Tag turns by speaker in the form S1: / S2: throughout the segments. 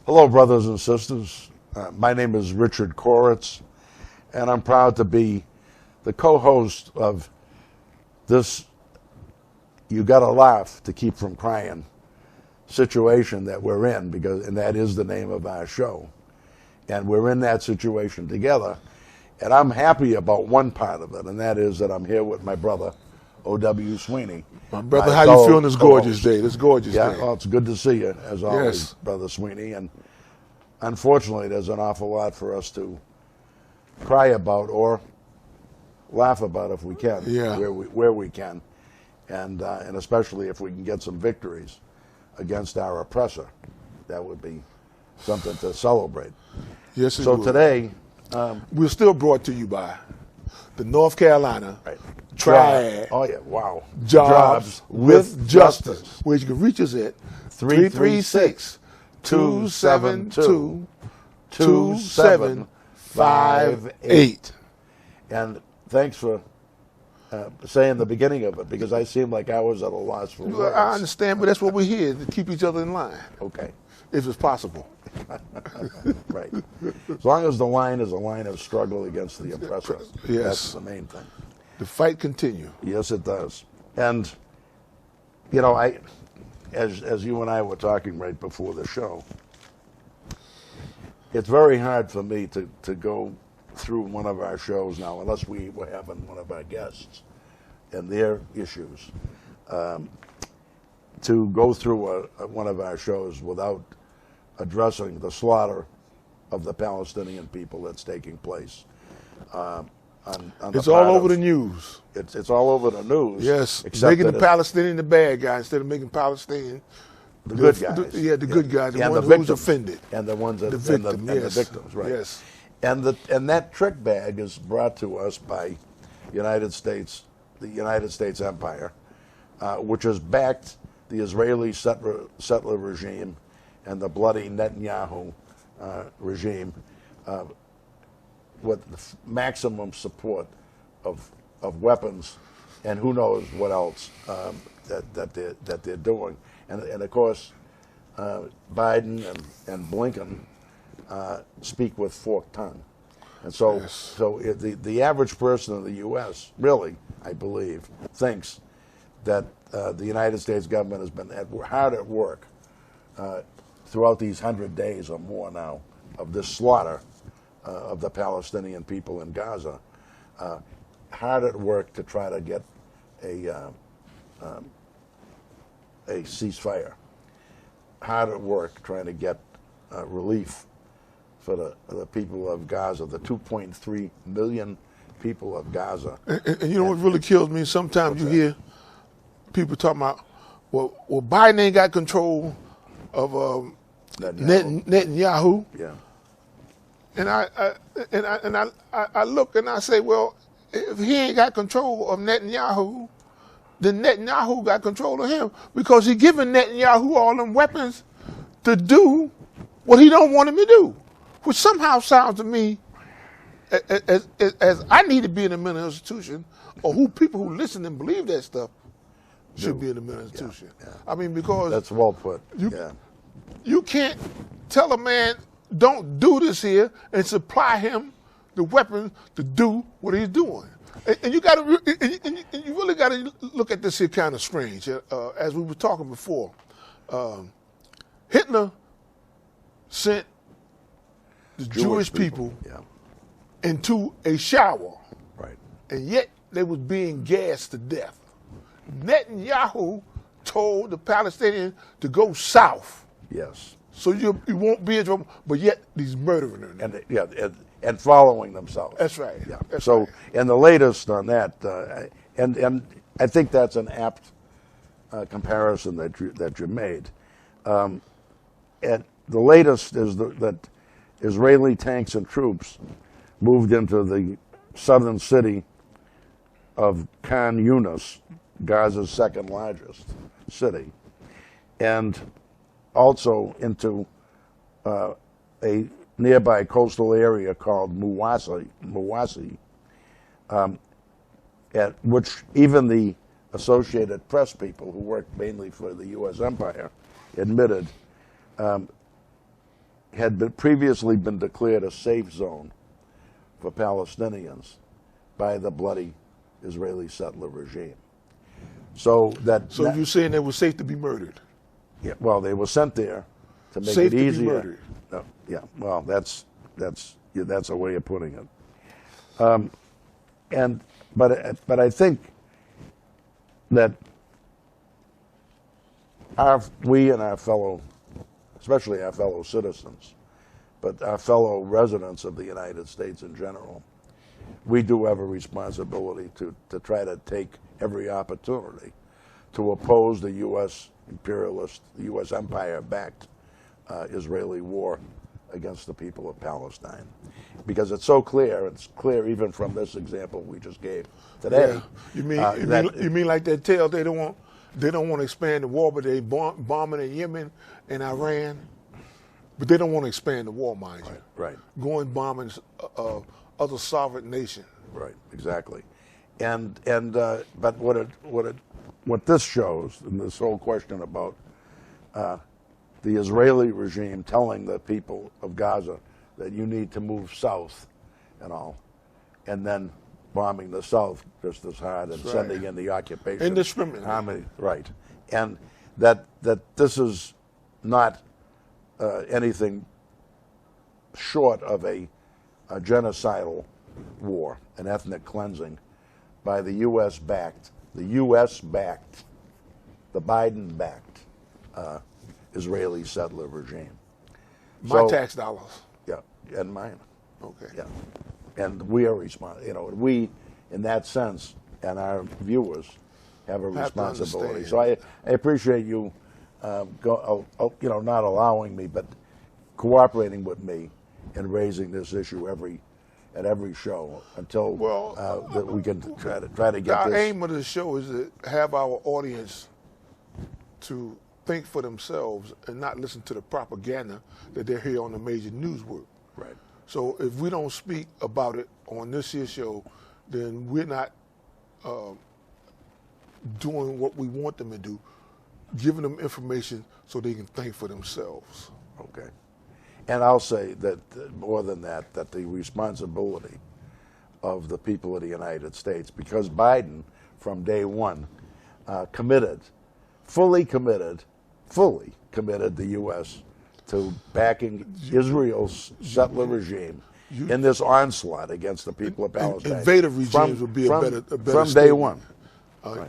S1: Hello, brothers and sisters. My name is Richard Koritz, and I'm proud to be the co-host of this "You Gotta Laugh to Keep from Crying" situation that we're in, and that is the name of our show. And we're in that situation together, and I'm happy about one part of it, and that is that I'm here with my brother, O.W. Sweeney.
S2: My brother, how you feeling this gorgeous day? This gorgeous day.
S1: Yeah, well, it's good to see you, as always,
S2: Yes.
S1: Brother Sweeney. And unfortunately, there's an awful lot for us to cry about or laugh about if we can,
S2: Yeah.
S1: where we can, and especially if we can get some victories against our oppressor. That would be something to celebrate.
S2: Yes, it
S1: So
S2: would.
S1: today,
S2: We're still brought to you by the North Carolina
S1: right,
S2: Triad
S1: oh yeah, wow,
S2: Jobs with Justice, where you can reach us at 336-272-2758.
S1: And thanks for saying the beginning of it, because I seem like I was at a loss for words.
S2: I understand, but that's what we're here, to keep each other in line,
S1: Okay,
S2: if it's possible.
S1: right. As long as the line is a line of struggle against the oppressor,
S2: Yes.
S1: that's the main thing.
S2: The fight continue.
S1: Yes, it does. And, you know, as you and I were talking right before the show, it's very hard for me to go through one of our shows now, unless we were having one of our guests and their issues, to go through one of our shows without addressing the slaughter of the Palestinian people that's taking place. On
S2: It's all over the news.
S1: It's all over the news.
S2: Yes,
S1: except
S2: making
S1: that
S2: the Palestinian the bad guy instead of making Palestinian
S1: the good guys.
S2: the good guys, the
S1: and
S2: ones
S1: the
S2: who's offended.
S1: and the ones that
S2: The victim,
S1: and
S2: yes.
S1: the victims, right?
S2: Yes.
S1: And that trick bag is brought to us by the United States Empire, which has backed the Israeli settler regime and the bloody Netanyahu regime with the maximum support of weapons and who knows what else that they're doing. And of course, Biden and Blinken speak with forked tongue. And so,
S2: Yes.
S1: the average person in the U.S. really, I believe, thinks that the United States government has been hard at work throughout these 100 days or more now of this slaughter of the Palestinian people in Gaza, hard at work to try to get a ceasefire, hard at work trying to get relief for the people of Gaza, the 2.3 million people of Gaza.
S2: And you know what really kills me? Sometimes you hear people talking about, well, Biden ain't got control of Netanyahu.
S1: Yeah.
S2: And I look and I say, well, if he ain't got control of Netanyahu, then Netanyahu got control of him, because he giving Netanyahu all them weapons to do what he don't want him to do, which somehow sounds to me as I need to be in a mental institution, or people who listen and believe that stuff should be in a mental institution.
S1: Yeah.
S2: I mean, because
S1: That's well put.
S2: you can't tell a man, don't do this here, and supply him the weapons to do what he's doing. And you got to, and you really got to look at this here kind of strange. As we were talking before, Hitler sent the Jewish people into a shower,
S1: Right.
S2: and yet they was being gassed to death. Netanyahu told the Palestinians to go south,
S1: Yes.
S2: so you won't be in trouble, but yet he's murdering them.
S1: And following themselves.
S2: That's right.
S1: Yeah.
S2: That's
S1: So,
S2: right.
S1: and the latest on that, and I think that's an apt comparison that you made. And the latest is that Israeli tanks and troops moved into the southern city of Khan Yunis, Gaza's second largest city, and also into a nearby coastal area called Mawasi, at which even the Associated Press people, who worked mainly for the U.S. Empire, admitted had previously been declared a safe zone for Palestinians by the bloody Israeli settler regime. So
S2: you're saying they were safe to be murdered?
S1: Yeah, well, they were sent there to make
S2: Safe
S1: it
S2: to be
S1: easier.
S2: murdered.
S1: No, yeah, well, that's a way of putting it. But I think that we and our fellow, especially our fellow citizens, but our fellow residents of the United States in general, we do have a responsibility to try to take every opportunity to oppose the U.S. imperialist, the U.S. empire-backed Israeli war against the people of Palestine. Because it's so clear, it's clear even from this example we just gave today.
S2: Yeah. You mean like they tell they don't want to expand the war, but they bombing in Yemen and Iran, but they don't want to expand the war, mind you.
S1: Right.
S2: Going bombing other sovereign nations.
S1: Right. Exactly. But what this shows, and this whole question about the Israeli regime telling the people of Gaza that you need to move south and all, and then bombing the south just as hard and sending in the occupation
S2: indiscriminately.
S1: Right. And that this is not anything short of a genocidal war, an ethnic cleansing by the U.S.-backed, the Biden-backed Israeli settler regime.
S2: My tax dollars.
S1: Yeah, and mine.
S2: Okay.
S1: Yeah, and we are responsible. We, in that sense, and our viewers have a responsibility. So I appreciate you, not allowing me, but cooperating with me in raising this issue at every show until that we can try to get
S2: our
S1: this.
S2: aim of the show is to have our audience to think for themselves and not listen to the propaganda that they hear on the major newswork.
S1: Right.
S2: So if we don't speak about it on this here show, then we're not doing what we want them to do, giving them information so they can think for themselves.
S1: Okay. And I'll say that more than that the responsibility of the people of the United States, because Biden, from day one, fully committed the U.S. to backing Israel's settler regime in this onslaught against the people of Palestine.
S2: Invader regimes would be a better
S1: from day one.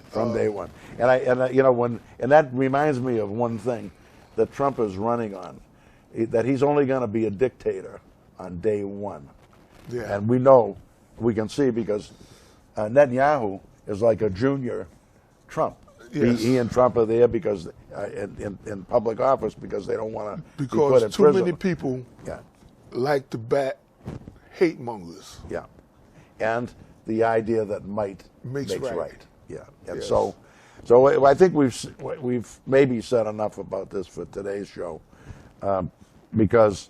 S1: From day one. And that reminds me of one thing that Trump is running on, that he's only going to be a dictator on day one.
S2: Yeah.
S1: And we can see because Netanyahu is like a junior Trump.
S2: Yes.
S1: He and Trump are there because in public office because they don't want to be put in
S2: because too
S1: prison.
S2: many people like to back hate mongers.
S1: Yeah, and the idea that might
S2: makes right.
S1: Yeah, and
S2: yes.
S1: so I think we've maybe said enough about this for today's show, because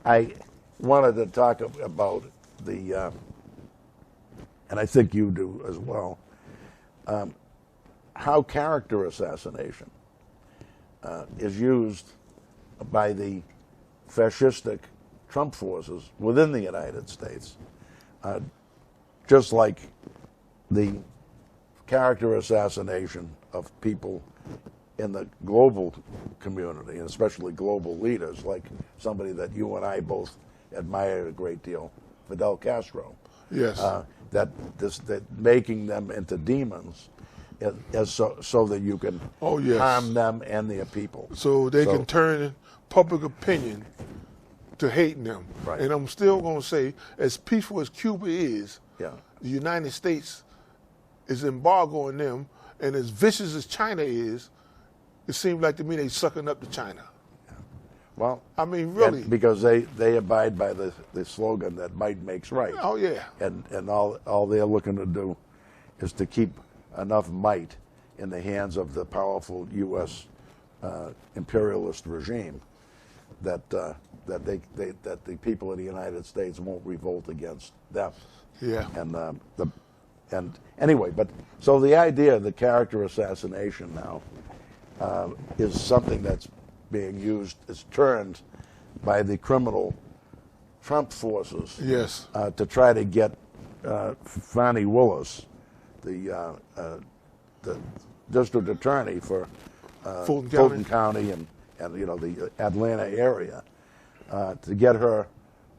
S1: I wanted to talk about the, and I think you do as well, how character assassination is used by the fascistic Trump forces within the United States, just like the character assassination of people in the global community, and especially global leaders, like somebody that you and I both admire a great deal, Fidel Castro.
S2: Yes.
S1: That making them into demons, so that you can harm them and their people.
S2: So they can turn public opinion to hating them.
S1: Right.
S2: And I'm still going to say, as peaceful as Cuba is,
S1: the
S2: United States is embargoing them, and as vicious as China is, it seems like to me they're sucking up to China.
S1: Yeah. Well,
S2: I mean, really.
S1: Because they abide by the slogan that might makes right.
S2: Oh, yeah.
S1: And all they're looking to do is to keep enough might in the hands of the powerful U.S. Imperialist regime that the people of the United States won't revolt against them.
S2: Yeah.
S1: And anyway, but so the idea of the character assassination now is something that's being used, is turned by the criminal Trump forces.
S2: Yes.
S1: To try to get Fani Willis, the district attorney for Fulton County and the Atlanta area, to get her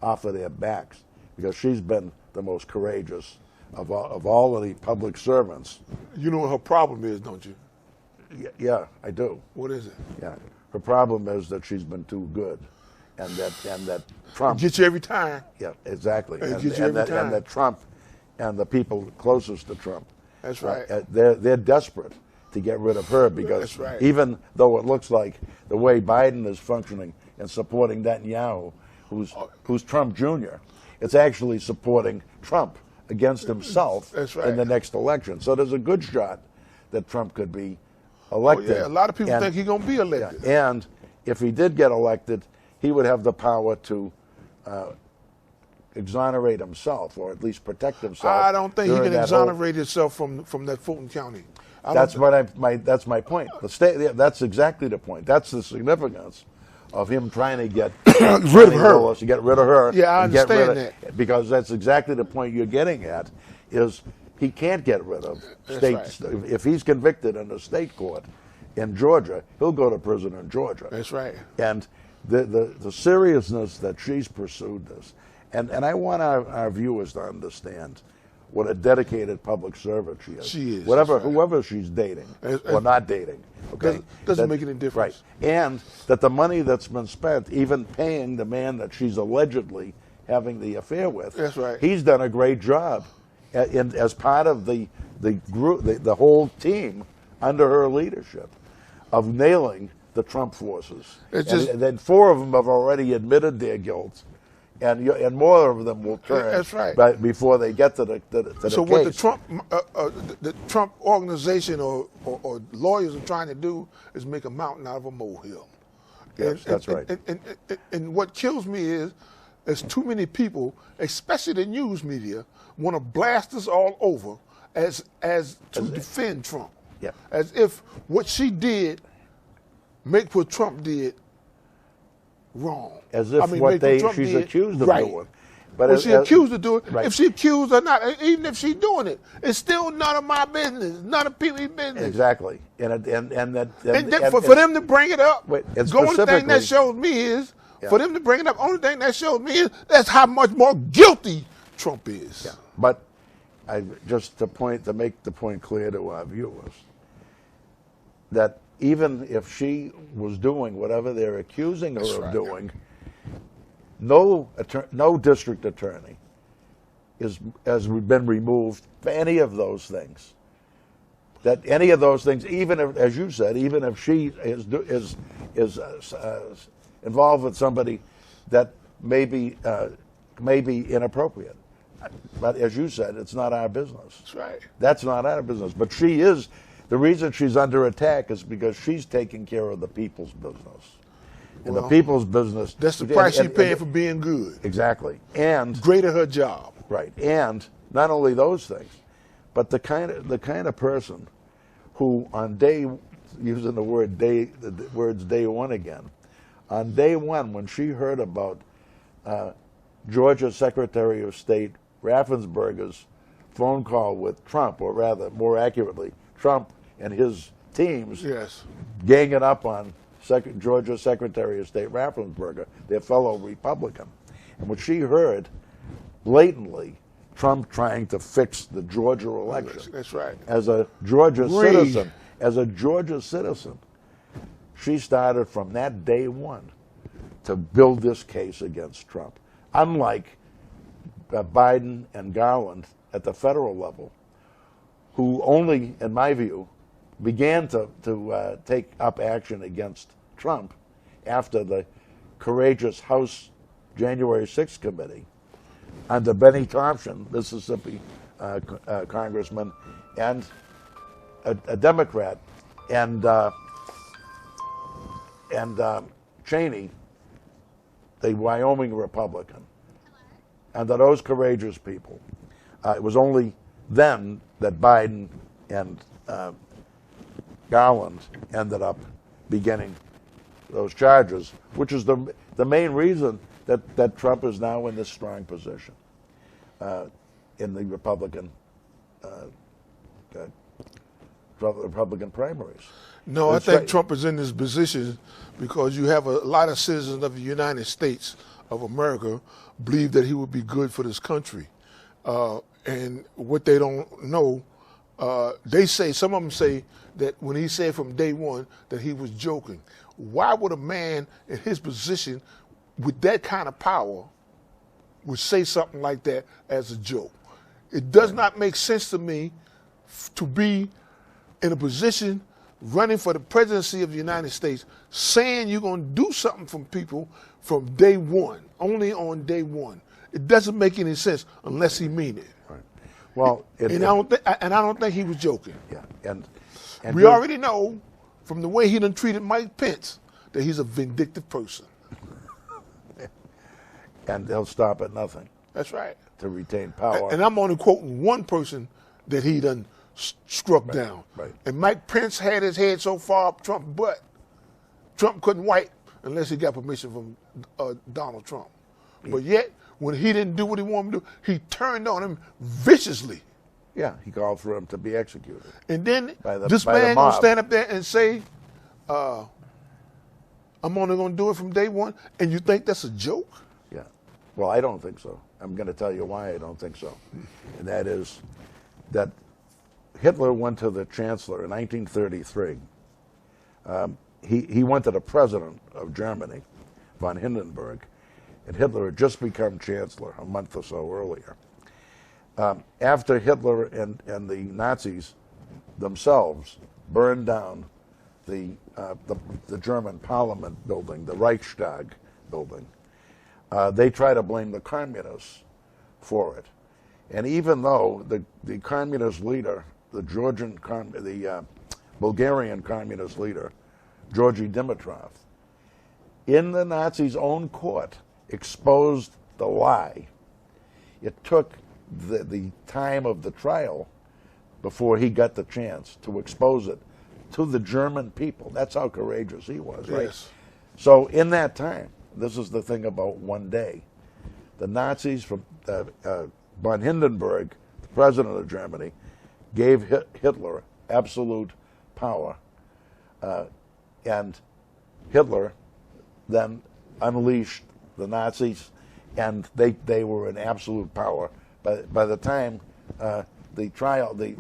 S1: off of their backs, because she's been the most courageous of all of the public servants.
S2: You know what her problem is, don't you?
S1: Yeah, I do.
S2: What is it?
S1: Yeah, her problem is that she's been too good, and that Trump
S2: gets you every time.
S1: Yeah, exactly.
S2: And
S1: that Trump and the people closest to Trump.
S2: That's right.
S1: They're desperate to get rid of her, because even though it looks like the way Biden is functioning and supporting Netanyahu, who's Trump Jr., it's actually supporting Trump against himself in the next election. So there's a good shot that Trump could be elected.
S2: Oh, yeah. A lot of people think he's going to be elected.
S1: Yeah. And if he did get elected, he would have the power to exonerate himself, or at least protect himself.
S2: I don't think he can exonerate himself from that Fulton County.
S1: That's my point. The state. That's exactly the point. That's the significance of him trying to get
S2: rid of her.
S1: To get rid of her.
S2: Yeah, I understand that.
S1: Because that's exactly the point you're getting at. Is he can't get rid of states. If he's convicted in a state court in Georgia, he'll go to prison in Georgia.
S2: That's right.
S1: And the seriousness that she's pursued this, and I want our viewers to understand what a dedicated public servant she is.
S2: She is.
S1: Whoever she's dating or not dating. Okay,
S2: doesn't make any difference.
S1: Right. And that the money that's been spent, even paying the man that she's allegedly having the affair with,
S2: that's right,
S1: he's done a great job as part of the group, the whole team under her leadership of nailing the Trump forces. And then 4 of them have already admitted their guilt, and more of them will turn.
S2: That's right.
S1: But before they get to the
S2: so
S1: case.
S2: What the Trump organization or lawyers are trying to do is make a mountain out of a molehill.
S1: Yes, that's right.
S2: And what kills me is there's too many people, especially the news media, want to blast us all over as to defend Trump.
S1: Yeah.
S2: As if what she did make what Trump did wrong.
S1: As if she's accused of doing.
S2: But well, she accused of doing it. Right. If she accused or not, even if she's doing it, it's still none of my business, none of people's business.
S1: Exactly. For
S2: them to bring it up, the only thing that shows me is, for them to bring it up, only thing that shows me is that's how much more guilty Trump is.
S1: Yeah. But just to make the point clear to our viewers, that even if she was doing whatever they're accusing her of doing, no district attorney has been removed for any of those things. That any of those things, even if, as you said, even if she is involved with somebody that may be inappropriate, but as you said, it's not our business.
S2: That's right.
S1: That's not our business. But she is. The reason she's under attack is because she's taking care of the people's business. And the people's business.
S2: That's the price she's paying for being good.
S1: Exactly. And
S2: great at her job.
S1: Right. And not only those things, but the kind of person who on day, using the words day one again, on day one when she heard about Georgia Secretary of State Raffensperger's phone call with Trump, or rather, more accurately, Trump and his teams ganging up on Georgia Secretary of State Raffensperger, their fellow Republican. And when she heard blatantly Trump trying to fix the Georgia election,
S2: that's right,
S1: as a Georgia citizen, she started from that day one to build this case against Trump. Unlike Biden and Garland at the federal level, who only, in my view, began to take up action against Trump after the courageous House January 6th committee under Benny Thompson, Mississippi congressman, and a Democrat, and Cheney, the Wyoming Republican, and those courageous people. It was only then that Biden and Garland ended up beginning those charges, which is the main reason that Trump is now in this strong position in the Republican primaries.
S2: No, I think Trump is in this position because you have a lot of citizens of the United States of America believe that he would be good for this country. And what they don't know, they say, some of them say that when he said from day one that he was joking. Why would a man in his position with that kind of power would say something like that as a joke? It does not make sense to me to be in a position running for the presidency of the United States saying you're going to do something from people from day one, only on day one. It doesn't make any sense unless he mean it.
S1: Right. Well,
S2: I don't think he was joking.
S1: Yeah, and
S2: we already know from the way he done treated Mike Pence that he's a vindictive person.
S1: And they'll stop at nothing.
S2: That's right.
S1: To retain power.
S2: And I'm only quoting one person that he done struck down.
S1: Right.
S2: And Mike Pence had his head so far up Trump's butt, Trump couldn't wipe unless he got permission from Donald Trump. But yet, when he didn't do what he wanted to do, he turned on him viciously.
S1: Yeah, he called for him to be executed.
S2: And then this man gonna stand up there and say, I'm only gonna do it from day one, and you think that's a joke?
S1: Yeah. Well, I don't think so. I'm going to tell you why I don't think so. And that is that Hitler went to the chancellor in 1933. He went to the president of Germany, von Hindenburg, and Hitler had just become chancellor a month or so earlier. After Hitler and the Nazis themselves burned down the German parliament building, the Reichstag building, they try to blame the communists for it. And even though the communist leader, the Bulgarian communist leader, Georgy Dimitrov, in the Nazis' own court, exposed the lie. It took the time of the trial before he got the chance to expose it to the German people. That's how courageous he was, right?
S2: Yes.
S1: So in that time, this is the thing about one day, the Nazis from von Hindenburg, the president of Germany, gave Hitler absolute power, and Hitler then unleashed the Nazis, and they were in absolute power. By the time the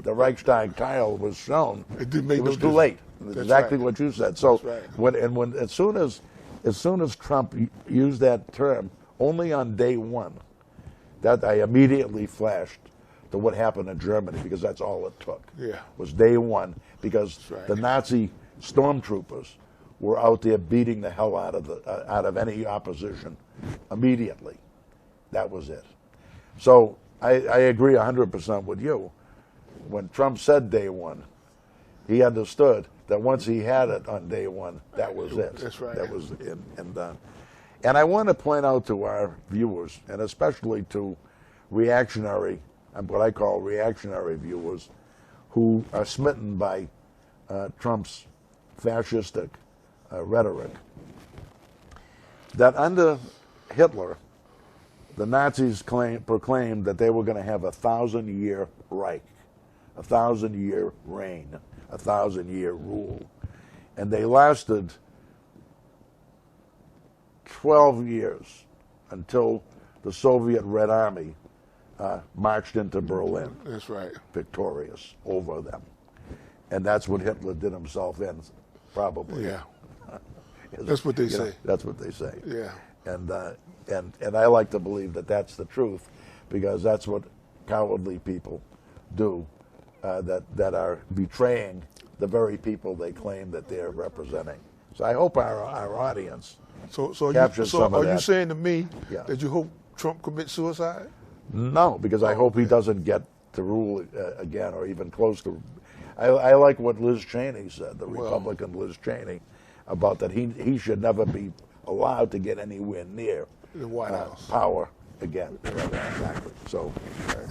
S1: Reichstag trial was shown, it was too late. That's exactly what you said. So as soon as Trump used that term, only on day one, that I immediately flashed to what happened in Germany, because that's all it took.
S2: Yeah.
S1: Was day one, because the Nazi stormtroopers were out there beating the hell out of any opposition immediately. That was it. So I agree 100% with you. When Trump said day one, he understood that once he had it on day one, that was it.
S2: That's right.
S1: That was it and done. And I want to point out to our viewers, and especially to reactionary, what I call reactionary viewers, who are smitten by Trump's fascistic rhetoric, that under Hitler, the Nazis proclaimed that they were going to have a 1,000-year Reich, a 1,000-year reign, a 1,000-year rule. And they lasted 12 years until the Soviet Red Army marched into Berlin.
S2: That's right.
S1: Victorious over them. And that's what Hitler did himself in, probably.
S2: Yeah. That's what they say.
S1: That's what they say.
S2: Yeah.
S1: And I like to believe that that's the truth, because that's what cowardly people do, that are betraying the very people they claim that they're representing. So I hope our audience captures some of that.
S2: Are you saying to me
S1: Yeah.
S2: that you hope Trump commits suicide?
S1: No, because I hope he doesn't get to rule again, or even close to. I like what Liz Cheney said, the Republican Liz Cheney, about that he should never be allowed to get anywhere near
S2: the White House
S1: power again. Exactly. So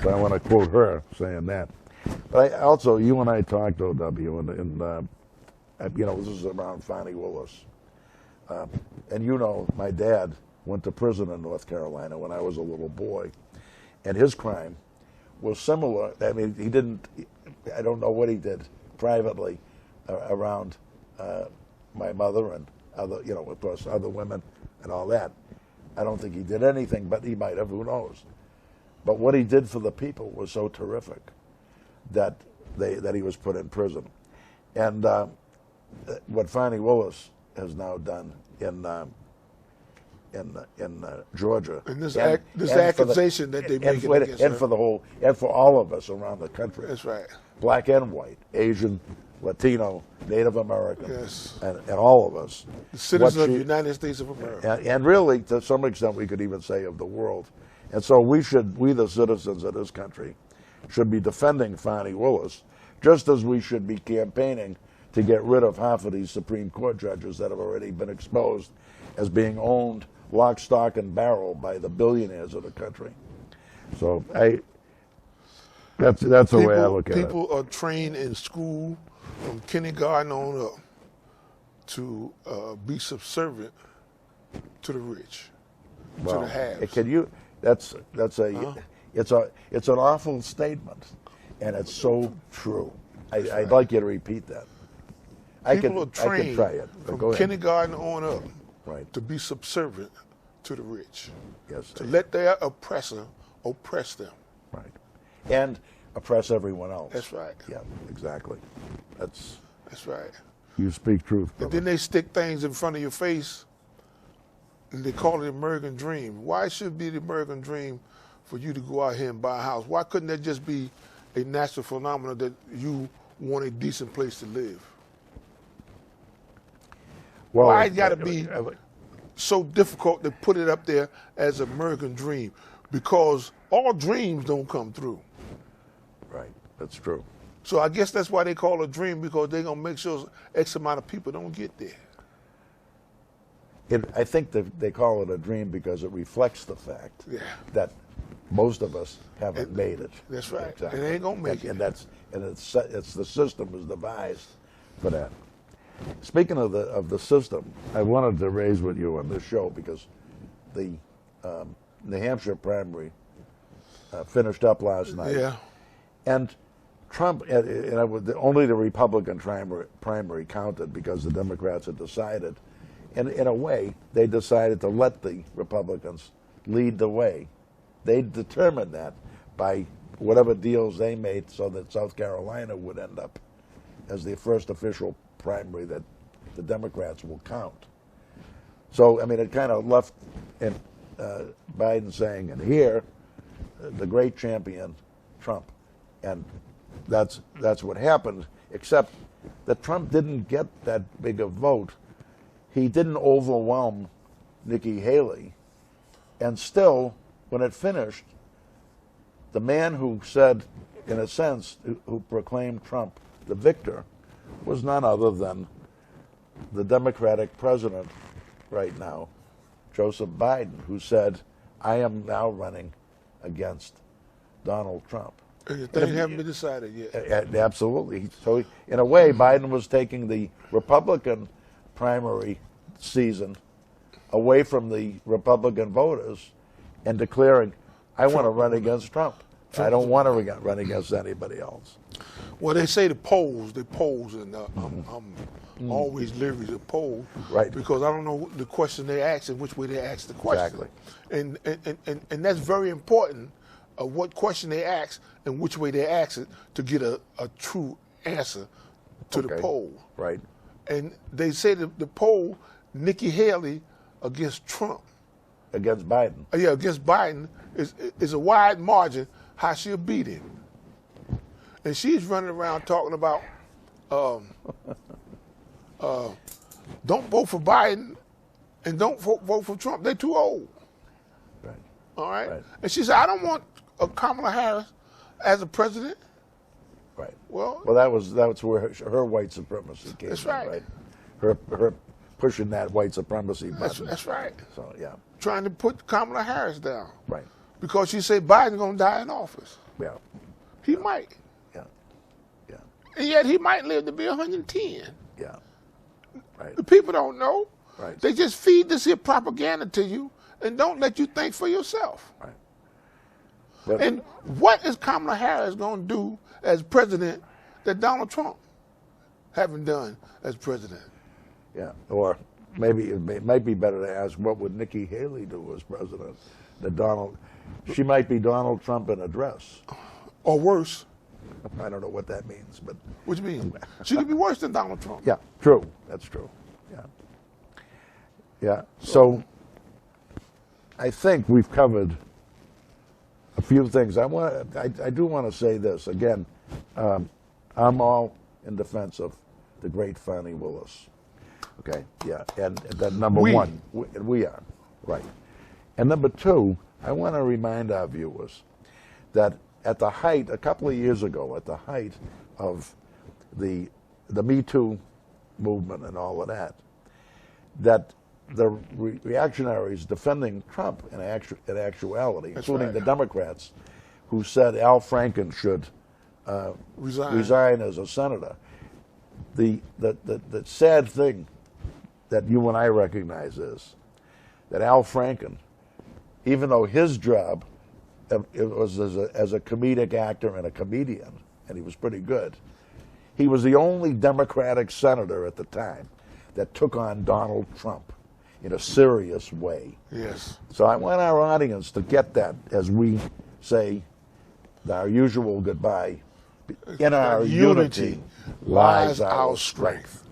S1: I want to quote her saying that. But also, you and I talked, OW, and this is around Fani Willis. And you know, my dad went to prison in North Carolina when I was a little boy, and his crime was similar. I mean, he didn't. I don't know what he did privately around my mother and other, you know, of course, other women and all that. I don't think he did anything, but he might have. Who knows? But what he did for the people was so terrific that he was put in prison. And what Fani Willis has now done in Georgia,
S2: and this accusation that they make against her,
S1: and for all of us around the country.
S2: That's right.
S1: Black and white, Asian, Latino, Native American,
S2: yes,
S1: and all of us.
S2: The citizens of the United States of America.
S1: And really, to some extent, we could even say of the world. And so we, the citizens of this country, should be defending Fani Willis, just as we should be campaigning to get rid of half of these Supreme Court judges that have already been exposed as being owned lock, stock, and barrel by the billionaires of the country. So that's the way I look at it.
S2: People are trained in school from kindergarten on up to be subservient to the rich, to the haves.
S1: Can you? It's an awful statement, and it's so true. I'd like you to repeat that.
S2: People are trained
S1: I can try it,
S2: from kindergarten on up,
S1: right,
S2: to be subservient to the rich.
S1: Yes.
S2: To let their oppressor oppress them.
S1: Right. And oppress everyone else.
S2: That's right.
S1: Yeah, exactly. That's
S2: right.
S1: You speak truth, brother.
S2: And then they stick things in front of your face, and they call it the American dream. Why should it be the American dream for you to go out here and buy a house? Why couldn't that just be a natural phenomenon that you want a decent place to live?
S1: Well,
S2: why it got to be so difficult to put it up there as American dream? Because all dreams don't come through.
S1: Right, that's true.
S2: So I guess that's why they call it a dream, because they're going to make sure X amount of people don't get there.
S1: I think that they call it a dream because it reflects the fact that most of us haven't made it.
S2: That's right.
S1: Exactly.
S2: It ain't going to make it.
S1: And it's the system is devised for that. Speaking of the system, I wanted to raise with you on this show because the New Hampshire primary finished up last night.
S2: Yeah.
S1: And Trump, only the Republican primary counted because the Democrats had decided, and in a way, they decided to let the Republicans lead the way. They determined that by whatever deals they made so that South Carolina would end up as the first official primary that the Democrats will count. So, I mean, it kind of left Biden saying, and here, the great champion, Trump. And that's what happened, except that Trump didn't get that big a vote. He didn't overwhelm Nikki Haley. And still, when it finished, the man who said, in a sense, who proclaimed Trump the victor, was none other than the Democratic president right now, Joseph Biden, who said, I am now running against Donald Trump.
S2: And things haven't been decided yet.
S1: Absolutely. So, in a way, Biden was taking the Republican primary season away from the Republican voters and declaring, I want to run against Trump. I don't want to run against anybody else.
S2: Well, they say the polls, and I'm always leery of polls,
S1: right?
S2: Because I don't know the question they ask and which way they ask the question.
S1: Exactly.
S2: And that's very important, what question they ask and which way they ask it to get a true answer to the poll.
S1: Right.
S2: And they say that the poll, Nikki Haley against Trump.
S1: Against Biden.
S2: Yeah, against Biden is a wide margin how she'll beat him. And she's running around talking about don't vote for Biden and don't vote for Trump. They're too old.
S1: Right.
S2: All right? And she said, I don't want Kamala Harris as a president.
S1: Right.
S2: Well,
S1: that's where her white supremacy came.
S2: That's right.
S1: Her pushing that white supremacy button.
S2: That's right.
S1: So yeah.
S2: Trying to put Kamala Harris down.
S1: Right.
S2: Because she said Biden's gonna die in office.
S1: Yeah.
S2: He might.
S1: Yeah.
S2: And yet he might live to be 110.
S1: Yeah. Right.
S2: The people don't know.
S1: Right.
S2: They just feed this here propaganda to you and don't let you think for yourself.
S1: Right. But,
S2: And what is Kamala Harris going to do as president that Donald Trump haven't done as president?
S1: yeah, or maybe it might be better to ask, what would Nikki Haley do as president? She might be Donald Trump in a dress.
S2: Or worse.
S1: I don't know what that means, but
S2: What do you mean? She could be worse than Donald Trump.
S1: yeah, true. That's true. Yeah, yeah. So I think we've covered a few things. I do want to say this again. I'm all in defense of the great Fani Willis. Okay, yeah, and that number one, we are right. And number two, I want to remind our viewers that at the height, a couple of years ago, at the height of the Me Too movement and all of that, that the reactionaries defending Trump in actuality, including the Democrats, who said Al Franken should resign as a senator. The sad thing that you and I recognize is that Al Franken, even though his job it was as a comedic actor and a comedian, and he was pretty good, he was the only Democratic senator at the time that took on Donald Trump in a serious way.
S2: Yes.
S1: So I want our audience to get that as we say our usual goodbye. In our unity lies our strength.